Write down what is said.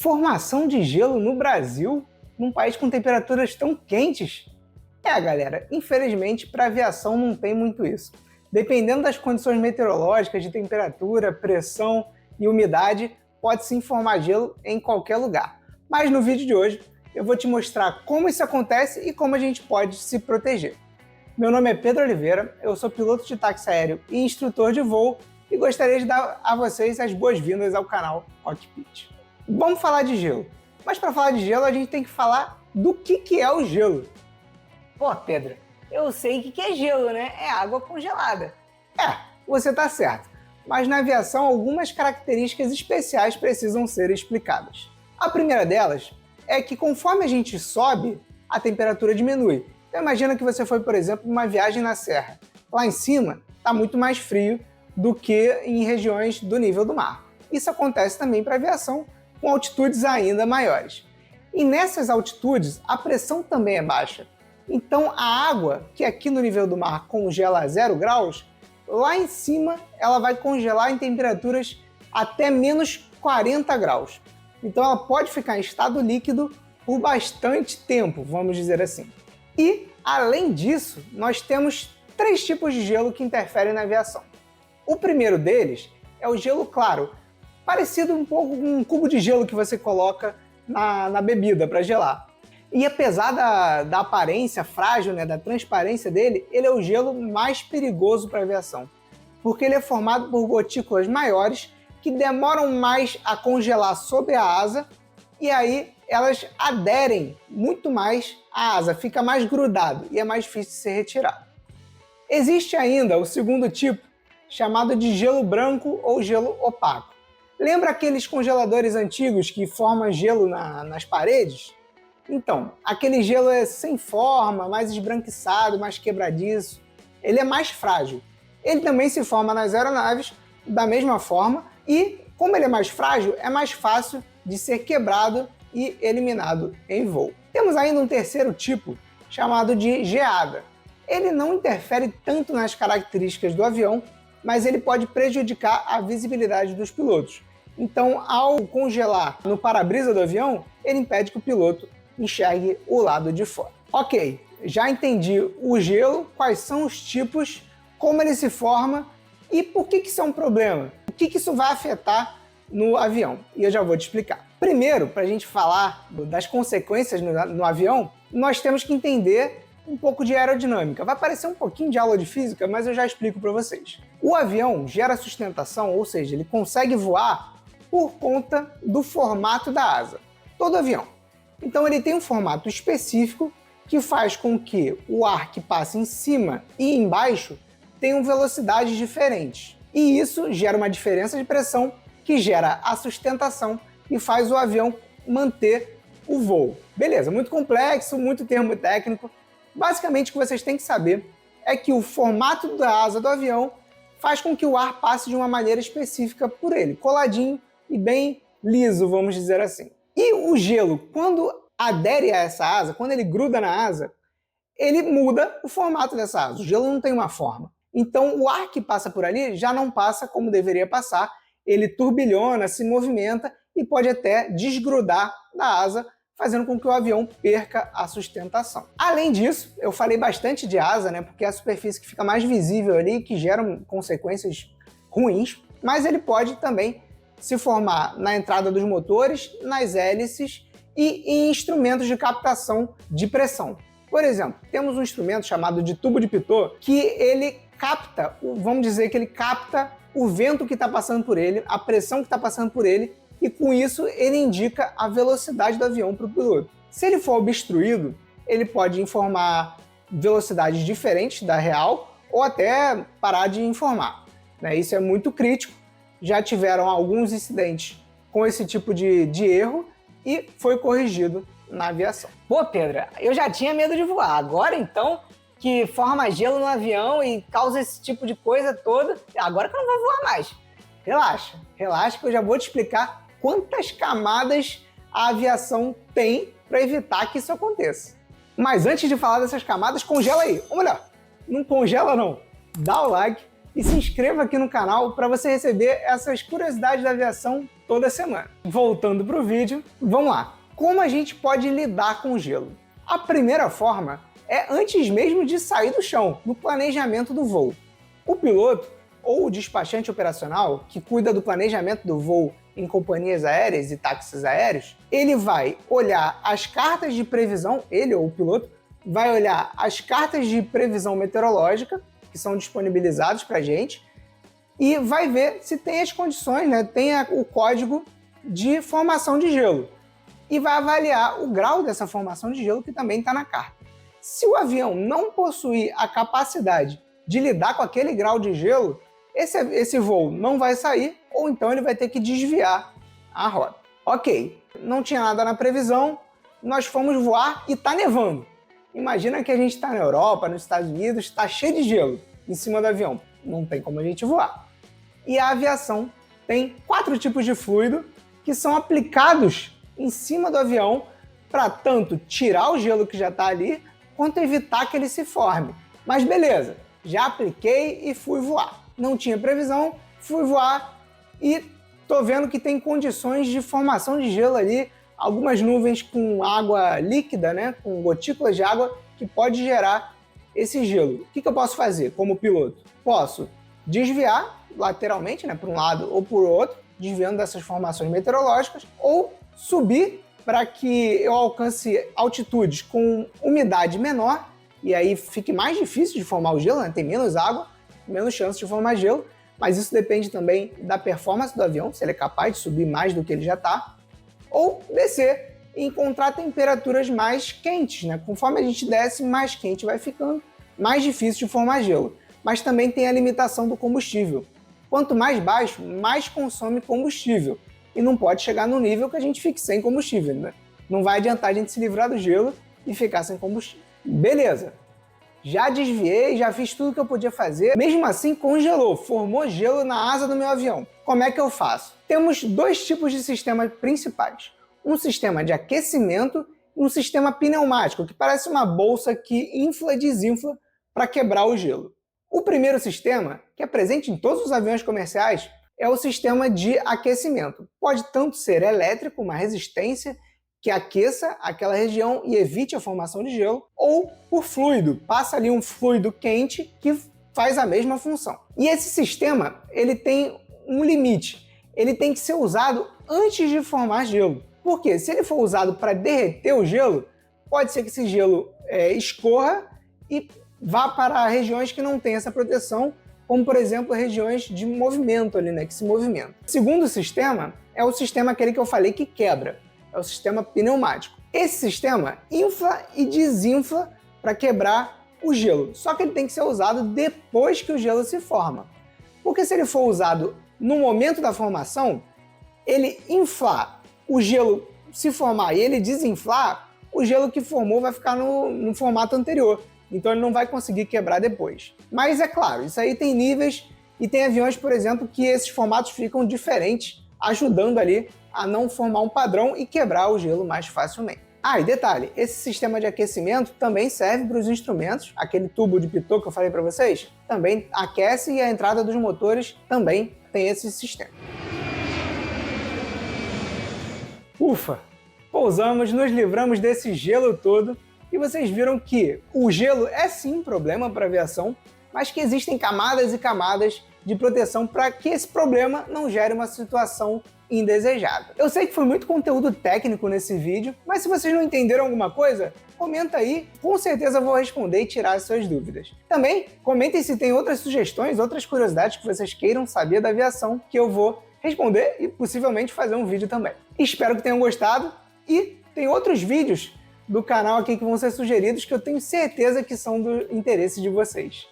Formação de gelo no Brasil, num país com temperaturas tão quentes? Galera, infelizmente para a aviação não tem muito isso. Dependendo das condições meteorológicas de temperatura, pressão e umidade, pode sim formar gelo em qualquer lugar. Mas no vídeo de hoje eu vou te mostrar como isso acontece e como a gente pode se proteger. Meu nome é Pedro Oliveira, eu sou piloto de táxi aéreo e instrutor de voo e gostaria de dar a vocês as boas-vindas ao canal Cockpit. Vamos falar de gelo, mas para falar de gelo a gente tem que falar do que é o gelo. Pô, Pedro, eu sei o que é gelo, né? É água congelada. Você tá certo, mas na aviação algumas características especiais precisam ser explicadas. A primeira delas é que conforme a gente sobe, a temperatura diminui. Então imagina que você foi, por exemplo, uma viagem na serra. Lá em cima está muito mais frio do que em regiões do nível do mar. Isso acontece também para a aviação, com altitudes ainda maiores. E nessas altitudes, a pressão também é baixa. Então a água, que aqui no nível do mar congela a 0 graus, lá em cima ela vai congelar em temperaturas até menos 40 graus. Então ela pode ficar em estado líquido por bastante tempo, vamos dizer assim. E, além disso, nós temos 3 tipos de gelo que interferem na aviação. O primeiro deles é o gelo claro, parecido um pouco com um cubo de gelo que você coloca na bebida para gelar. E apesar da aparência frágil, né, da transparência dele, ele é o gelo mais perigoso para a aviação, porque ele é formado por gotículas maiores que demoram mais a congelar sob a asa e aí elas aderem muito mais à asa, fica mais grudado e é mais difícil de ser retirado. Existe ainda o segundo tipo, chamado de gelo branco ou gelo opaco. Lembra aqueles congeladores antigos que formam gelo nas paredes? Então, aquele gelo é sem forma, mais esbranquiçado, mais quebradiço. Ele é mais frágil. Ele também se forma nas aeronaves da mesma forma e, como ele é mais frágil, é mais fácil de ser quebrado e eliminado em voo. Temos ainda um terceiro tipo, chamado de geada. Ele não interfere tanto nas características do avião, mas ele pode prejudicar a visibilidade dos pilotos. Então, ao congelar no para-brisa do avião, ele impede que o piloto enxergue o lado de fora. Ok, já entendi o gelo, quais são os tipos, como ele se forma e por que isso é um problema. O que isso vai afetar no avião? E eu já vou te explicar. Primeiro, para a gente falar das consequências no avião, nós temos que entender um pouco de aerodinâmica. Vai parecer um pouquinho de aula de física, mas eu já explico para vocês. O avião gera sustentação, ou seja, ele consegue voar por conta do formato da asa. Todo avião. Então ele tem um formato específico que faz com que o ar que passa em cima e embaixo tenham velocidades diferentes. E isso gera uma diferença de pressão que gera a sustentação e faz o avião manter o voo. Beleza, muito complexo, muito termo técnico. Basicamente o que vocês têm que saber é que o formato da asa do avião faz com que o ar passe de uma maneira específica por ele, coladinho e bem liso, vamos dizer assim. E o gelo, quando adere a essa asa, quando ele gruda na asa, ele muda o formato dessa asa. O gelo não tem uma forma. Então o ar que passa por ali já não passa como deveria passar, ele turbilhona, se movimenta e pode até desgrudar da asa, fazendo com que o avião perca a sustentação. Além disso, eu falei bastante de asa, né, porque é a superfície que fica mais visível ali, que geram consequências ruins, mas ele pode também se formar na entrada dos motores, nas hélices e em instrumentos de captação de pressão. Por exemplo, temos um instrumento chamado de tubo de Pitot que ele capta, vamos dizer que ele capta o vento que está passando por ele, a pressão que está passando por ele, e com isso ele indica a velocidade do avião para o piloto. Se ele for obstruído, ele pode informar velocidades diferentes da real ou até parar de informar. Isso é muito crítico. Já tiveram alguns incidentes com esse tipo de erro e foi corrigido na aviação. Pô, Pedro, eu já tinha medo de voar. Agora, então, que forma gelo no avião e causa esse tipo de coisa toda, agora que eu não vou voar mais. Relaxa que eu já vou te explicar quantas camadas a aviação tem para evitar que isso aconteça. Mas antes de falar dessas camadas, congela aí. Ou melhor, não congela não. Dá o like e se inscreva aqui no canal para você receber essas curiosidades da aviação toda semana. Voltando para o vídeo, vamos lá. Como a gente pode lidar com o gelo? A primeira forma é antes mesmo de sair do chão, no planejamento do voo. O piloto ou o despachante operacional, que cuida do planejamento do voo em companhias aéreas e táxis aéreos, ele vai olhar as cartas de previsão, ele ou o piloto, vai olhar as cartas de previsão meteorológica, que são disponibilizadas para a gente, e vai ver se tem as condições, né, tem o código de formação de gelo. E vai avaliar o grau dessa formação de gelo que também está na carta. Se o avião não possuir a capacidade de lidar com aquele grau de gelo, esse voo não vai sair, ou então ele vai ter que desviar a rota. Ok, não tinha nada na previsão, nós fomos voar e está nevando. Imagina que a gente está na Europa, nos Estados Unidos, está cheio de gelo em cima do avião. Não tem como a gente voar. E a aviação tem 4 tipos de fluido que são aplicados em cima do avião para tanto tirar o gelo que já está ali, quanto evitar que ele se forme. Mas beleza, já apliquei e fui voar. Não tinha previsão, fui voar e tô vendo que tem condições de formação de gelo ali, algumas nuvens com água líquida, né, com gotículas de água, que pode gerar esse gelo. O que eu posso fazer como piloto? Posso desviar lateralmente, né, para um lado ou para o outro, desviando dessas formações meteorológicas, ou subir para que eu alcance altitudes com umidade menor, e aí fique mais difícil de formar o gelo, né? Tem menos água, menos chance de formar gelo, mas isso depende também da performance do avião, se ele é capaz de subir mais do que ele já está, ou descer e encontrar temperaturas mais quentes, né? Conforme a gente desce, mais quente vai ficando, mais difícil de formar gelo. Mas também tem a limitação do combustível. Quanto mais baixo, mais consome combustível. E não pode chegar no nível que a gente fique sem combustível, né? Não vai adiantar a gente se livrar do gelo e ficar sem combustível. Beleza. Já desviei, já fiz tudo que eu podia fazer. Mesmo assim, congelou, formou gelo na asa do meu avião. Como é que eu faço? Temos 2 tipos de sistemas principais. Um sistema de aquecimento e um sistema pneumático, que parece uma bolsa que infla e desinfla para quebrar o gelo. O primeiro sistema, que é presente em todos os aviões comerciais, é o sistema de aquecimento. Pode tanto ser elétrico, uma resistência que aqueça aquela região e evite a formação de gelo, ou por fluido, passa ali um fluido quente que faz a mesma função. E esse sistema, ele tem um limite, ele tem que ser usado antes de formar gelo. Por quê? Se ele for usado para derreter o gelo, pode ser que esse gelo escorra e vá para regiões que não têm essa proteção, como, por exemplo, regiões de movimento ali, né, que se movimentam. O segundo sistema é o sistema aquele que eu falei que quebra, é o sistema pneumático. Esse sistema infla e desinfla para quebrar o gelo, só que ele tem que ser usado depois que o gelo se forma. Porque se ele for usado no momento da formação, ele inflar, o gelo se formar e ele desinflar, o gelo que formou vai ficar no formato anterior. Então ele não vai conseguir quebrar depois. Mas é claro, isso aí tem níveis e tem aviões, por exemplo, que esses formatos ficam diferentes, ajudando ali a não formar um padrão e quebrar o gelo mais facilmente. Ah, e detalhe, esse sistema de aquecimento também serve para os instrumentos, aquele tubo de pitot que eu falei para vocês, também aquece e a entrada dos motores também tem esse sistema. Ufa! Pousamos, nos livramos desse gelo todo, e vocês viram que o gelo é sim um problema para a aviação, mas que existem camadas e camadas de proteção para que esse problema não gere uma situação indesejada. Eu sei que foi muito conteúdo técnico nesse vídeo, mas se vocês não entenderam alguma coisa, comenta aí, com certeza eu vou responder e tirar as suas dúvidas. Também comentem se tem outras sugestões, outras curiosidades que vocês queiram saber da aviação, que eu vou responder e possivelmente fazer um vídeo também. Espero que tenham gostado e tem outros vídeos do canal aqui que vão ser sugeridos que eu tenho certeza que são do interesse de vocês.